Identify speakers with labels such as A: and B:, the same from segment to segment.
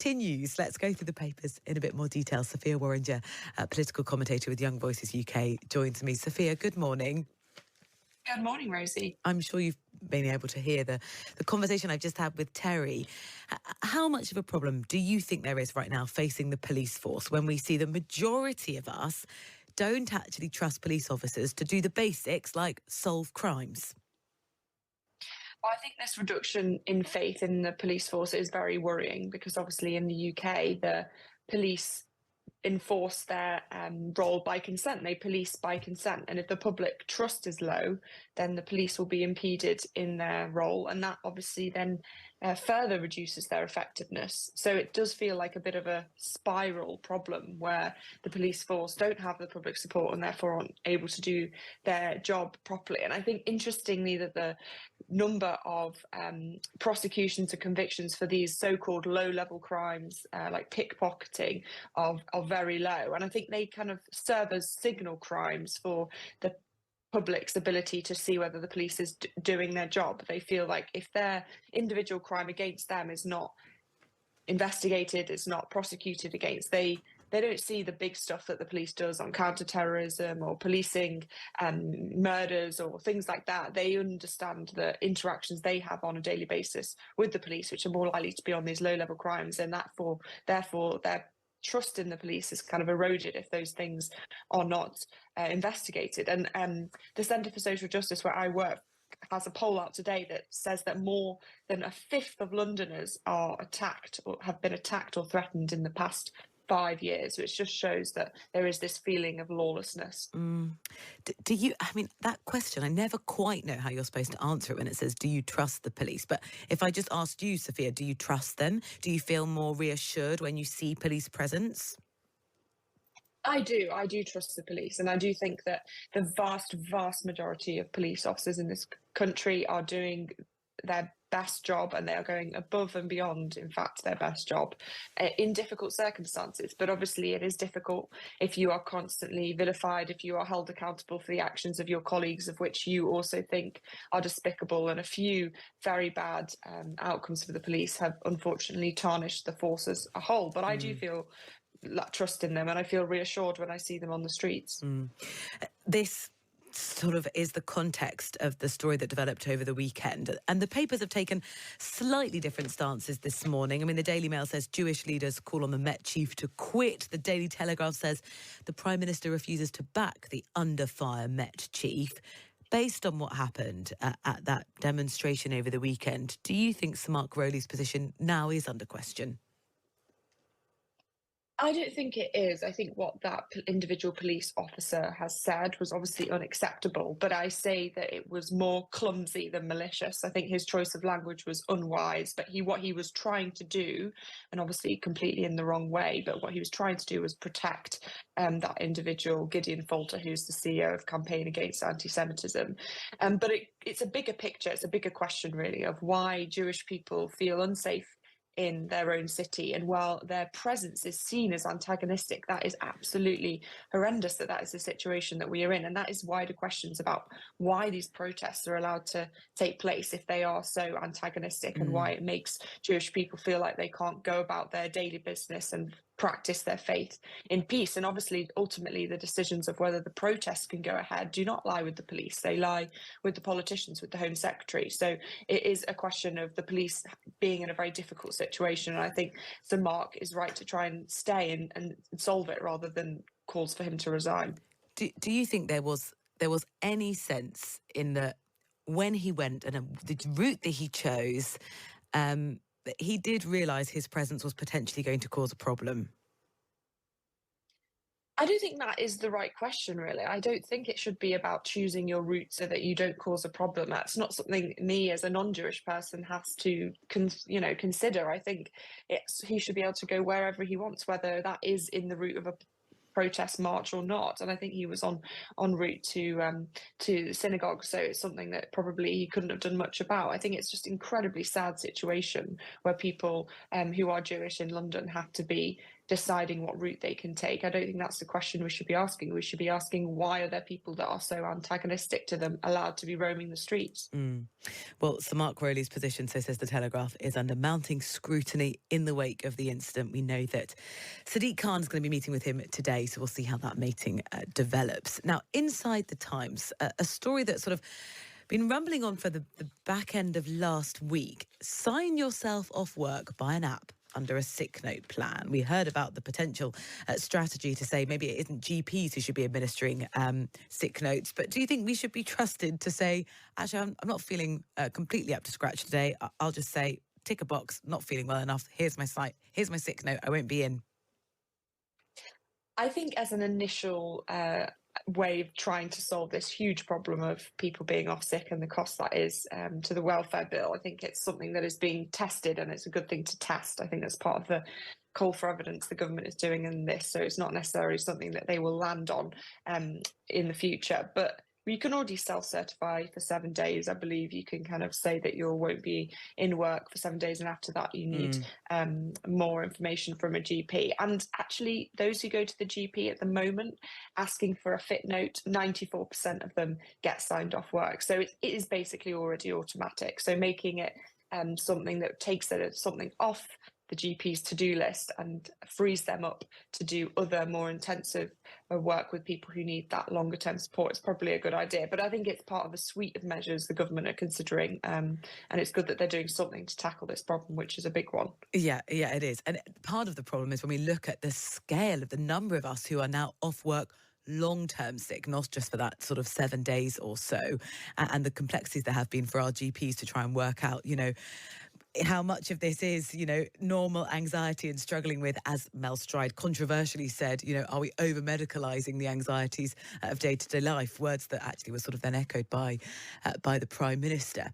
A: Continues. Let's go through the papers in a bit more detail. Sophia Worringer, political commentator with Young Voices UK, joins me. Sophia, good morning.
B: Good morning, Rosie.
A: I'm sure you've been able to hear the conversation I've just had with Terry. How much of a problem do you think there is right now facing the police force when we see the majority of us don't actually trust police officers to do the basics like solve crimes?
B: Well, I think this reduction in faith in the police force is very worrying because obviously in the UK, the police enforce their role by consent. They police by consent. And if the public trust is low, then the police will be impeded in their role. And that obviously then further reduces their effectiveness. So it does feel like a bit of a spiral problem where the police force don't have the public support and therefore aren't able to do their job properly. And I think interestingly that the number of prosecutions and convictions for these so-called low-level crimes like pickpocketing are very low, and I think they kind of serve as signal crimes for the public's ability to see whether the police is doing their job. They feel like if their individual crime against them is not investigated, it's not prosecuted against, they don't see the big stuff that the police does on counter-terrorism or policing murders or things like that. They understand the interactions they have on a daily basis with the police, which are more likely to be on these low-level crimes, and therefore their trust in the police is kind of eroded if those things are not investigated. And the Centre for Social Justice, where I work, has a poll out today that says that more than a fifth of Londoners are attacked or have been attacked or threatened in the past 5 years, which just shows that there is this feeling of lawlessness.
A: Do you, I mean, that question, I never quite know how you're supposed to answer it when it says, do you trust the police? But if I just asked you, Sophia, do you trust them? Do you feel more reassured when you see police presence?
B: I do trust the police, and I do think that the vast majority of police officers in this country are doing their best job, and they are going above and beyond, in fact, their best job in difficult circumstances. But obviously it is difficult if you are constantly vilified, if you are held accountable for the actions of your colleagues, of which you also think are despicable. And a few very bad outcomes for the police have unfortunately tarnished the force as a whole. But I do feel trust in them, and I feel reassured when I see them on the streets.
A: This sort of is the context of the story that developed over the weekend. And the papers have taken slightly different stances this morning. I mean, the Daily Mail says Jewish leaders call on the Met chief to quit. The Daily Telegraph says the Prime Minister refuses to back the under fire Met chief. Based on what happened at that demonstration over the weekend, do you think Sir Mark Rowley's position now is under question?
B: I don't think it is. I think what that individual police officer has said was obviously unacceptable, but I say that it was more clumsy than malicious. I think his choice of language was unwise, but what he was trying to do, and obviously completely in the wrong way, but what he was trying to do was protect that individual, Gideon Falter, who's the CEO of Campaign Against Anti-Semitism. But it's a bigger picture, it's a bigger question really of why Jewish people feel unsafe in their own city, and while their presence is seen as antagonistic, that is absolutely horrendous that is the situation that we are in. And that is wider questions about why these protests are allowed to take place if they are so antagonistic, and why it makes Jewish people feel like they can't go about their daily business and practice their faith in peace. And obviously, ultimately, the decisions of whether the protests can go ahead do not lie with the police. They lie with the politicians, with the Home Secretary. So it is a question of the police being in a very difficult situation. And I think Sir Mark is right to try and stay and solve it rather than calls for him to resign.
A: Do you think there was any sense in that when he went and the route that he chose, that he did realise his presence was potentially going to cause a problem?
B: I don't think that is the right question, really. I don't think it should be about choosing your route so that you don't cause a problem. That's not something me as a non-Jewish person has to consider. I think he should be able to go wherever he wants, whether that is in the route of a protest march or not. And I think he was en route to the synagogue, so it's something that probably he couldn't have done much about. I think it's just incredibly sad situation where people who are Jewish in London have to be deciding what route they can take. I don't think that's the question we should be asking. We should be asking, why are there people that are so antagonistic to them allowed to be roaming the streets?
A: Well, Sir Mark Rowley's position, so says the Telegraph, is under mounting scrutiny in the wake of the incident. We know that Sadiq Khan is going to be meeting with him today, so we'll see how that meeting develops. Now, inside the Times, a story that sort of been rumbling on for the back end of last week. Sign yourself off work by an app under a sick note plan. We heard about the potential strategy to say maybe it isn't GPs who should be administering sick notes, but do you think we should be trusted to say, actually, I'm not feeling completely up to scratch today. I'll just say, tick a box, not feeling well enough. Here's my sick note. I won't be in.
B: I think as an initial way of trying to solve this huge problem of people being off sick and the cost that is to the welfare bill, I think it's something that is being tested, and it's a good thing to test. I think that's part of the call for evidence the government is doing in this. So it's not necessarily something that they will land on in the future. But you can already self-certify for 7 days. I believe you can kind of say that you won't be in work for 7 days, and after that you need more information from a GP. And actually, those who go to the GP at the moment asking for a fit note, 94% of them get signed off work. So it is basically already automatic. So making it something that takes something off the GP's to-do list and frees them up to do other more intensive work with people who need that longer term support is probably a good idea. But I think it's part of a suite of measures the government are considering, and it's good that they're doing something to tackle this problem, which is a big one.
A: Yeah, it is. And part of the problem is when we look at the scale of the number of us who are now off work long-term sick, not just for that sort of 7 days or so, and the complexities there have been for our GPs to try and work out, how much of this is, normal anxiety and struggling with, as Mel Stride controversially said, are we over-medicalising the anxieties of day-to-day life? Words that actually were sort of then echoed by the Prime Minister.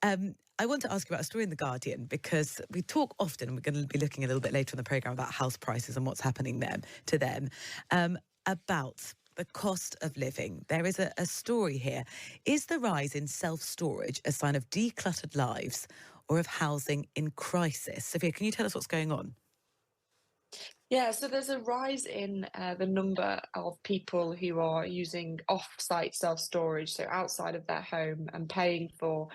A: I want to ask you about a story in The Guardian, because we talk often, and we're going to be looking a little bit later in the programme about house prices and what's happening to them, about the cost of living. There is a story here. Is the rise in self-storage a sign of decluttered lives or of housing in crisis? Sophia, can you tell us what's going on?
B: Yeah, so there's a rise in the number of people who are using off-site self-storage, so outside of their home, and paying for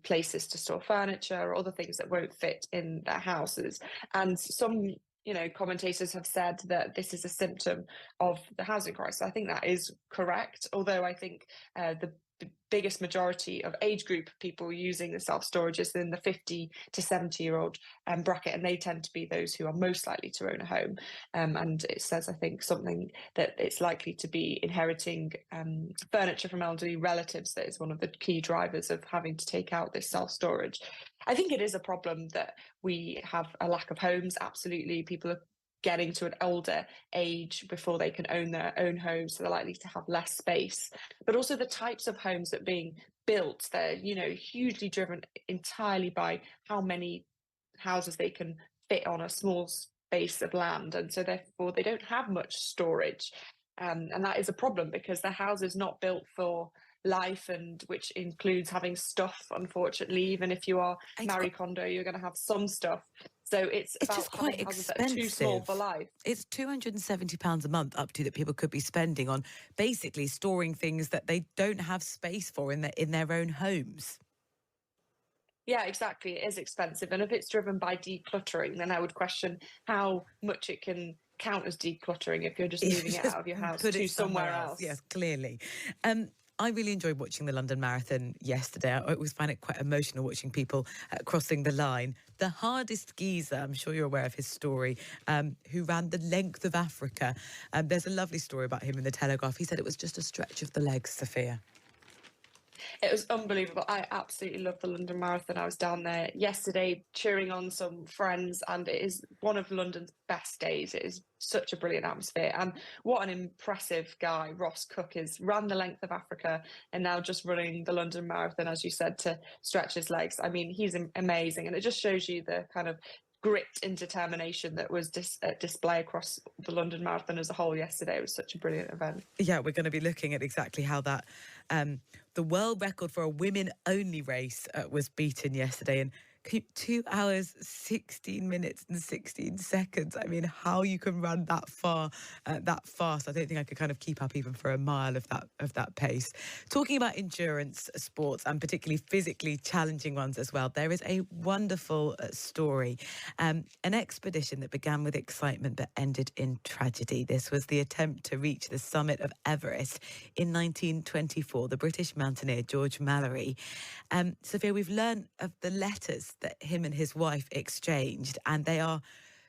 B: places to store furniture or other things that won't fit in their houses. And some commentators have said that this is a symptom of the housing crisis. I think that is correct, although I think the biggest majority of age group of people using the self-storage is in the 50 to 70-year-old bracket, and they tend to be those who are most likely to own a home. And it says, I think, something that it's likely to be inheriting furniture from elderly relatives that is one of the key drivers of having to take out this self-storage. I think it is a problem that we have a lack of homes. Absolutely, people are getting to an older age before they can own their own homes, so they're likely to have less space. But also the types of homes that are being built, they're hugely driven entirely by how many houses they can fit on a small space of land, and so therefore they don't have much storage, and that is a problem because the house is not built for life, and which includes having stuff. Unfortunately, even if you are Marie Kondo, you're going to have some stuff. So it's about
A: just quite
B: houses that are too small for life.
A: It's £270 a month up to that people could be spending on basically storing things that they don't have space for in their own homes.
B: Yeah, exactly. It is expensive. And if it's driven by decluttering, then I would question how much it can count as decluttering if you're just moving it out of your house to somewhere else.
A: Yes, clearly. I really enjoyed watching the London Marathon yesterday. I always find it quite emotional watching people crossing the line. The hardest geezer, I'm sure you're aware of his story, who ran the length of Africa. There's a lovely story about him in the Telegraph. He said it was just a stretch of the legs, Sophia.
B: It was unbelievable. I absolutely loved the London Marathon. I was down there yesterday cheering on some friends, and it is one of London's best days. It is such a brilliant atmosphere. And what an impressive guy Ross Cook is. Ran the length of Africa and now just running the London Marathon, as you said, to stretch his legs. I mean, he's amazing. And it just shows you the kind of grit and determination that was display across the London Marathon as a whole yesterday. It was such a brilliant event.
A: Yeah, we're going to be looking at exactly how that the world record for a women-only race was beaten yesterday. And 2 hours, 16 minutes and 16 seconds. I mean, how you can run that far, that fast. I don't think I could kind of keep up even for a mile of that pace. Talking about endurance sports and particularly physically challenging ones as well, there is a wonderful story. An expedition that began with excitement but ended in tragedy. This was the attempt to reach the summit of Everest in 1924. The British mountaineer George Mallory. Sophia, we've learned of the letters that him and his wife exchanged, and they are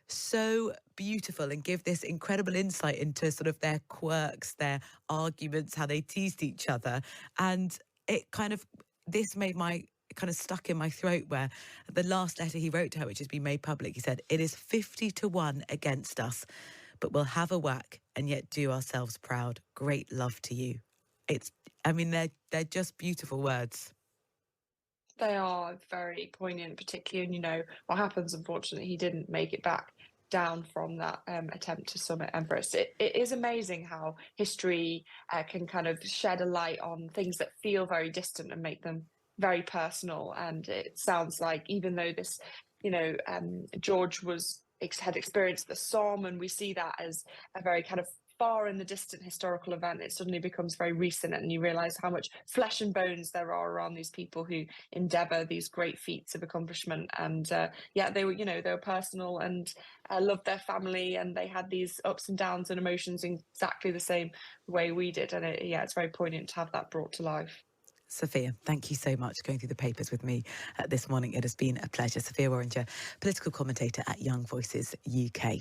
A: so beautiful and give this incredible insight into sort of their quirks, their arguments, how they teased each other. And it kind of, this made my kind of stuck in my throat where the last letter he wrote to her, which has been made public, he said, "It is 50-1 against us, but we'll have a whack and yet do ourselves proud. Great love to you." It's, I mean, they're just beautiful words.
B: They are very poignant, particularly, and what happens, unfortunately, he didn't make it back down from that attempt to summit Everest. It is amazing how history can kind of shed a light on things that feel very distant and make them very personal. And it sounds like even though this, George had experienced the Somme, and we see that as a very kind of far in the distant historical event, it suddenly becomes very recent, and you realize how much flesh and bones there are around these people who endeavor these great feats of accomplishment. And they were personal, and loved their family, and they had these ups and downs and emotions in exactly the same way we did. And it's very poignant to have that brought to life.
A: Sophia, thank you so much for going through the papers with me this morning. It has been a pleasure. Sophia Worringer, political commentator at Young Voices UK.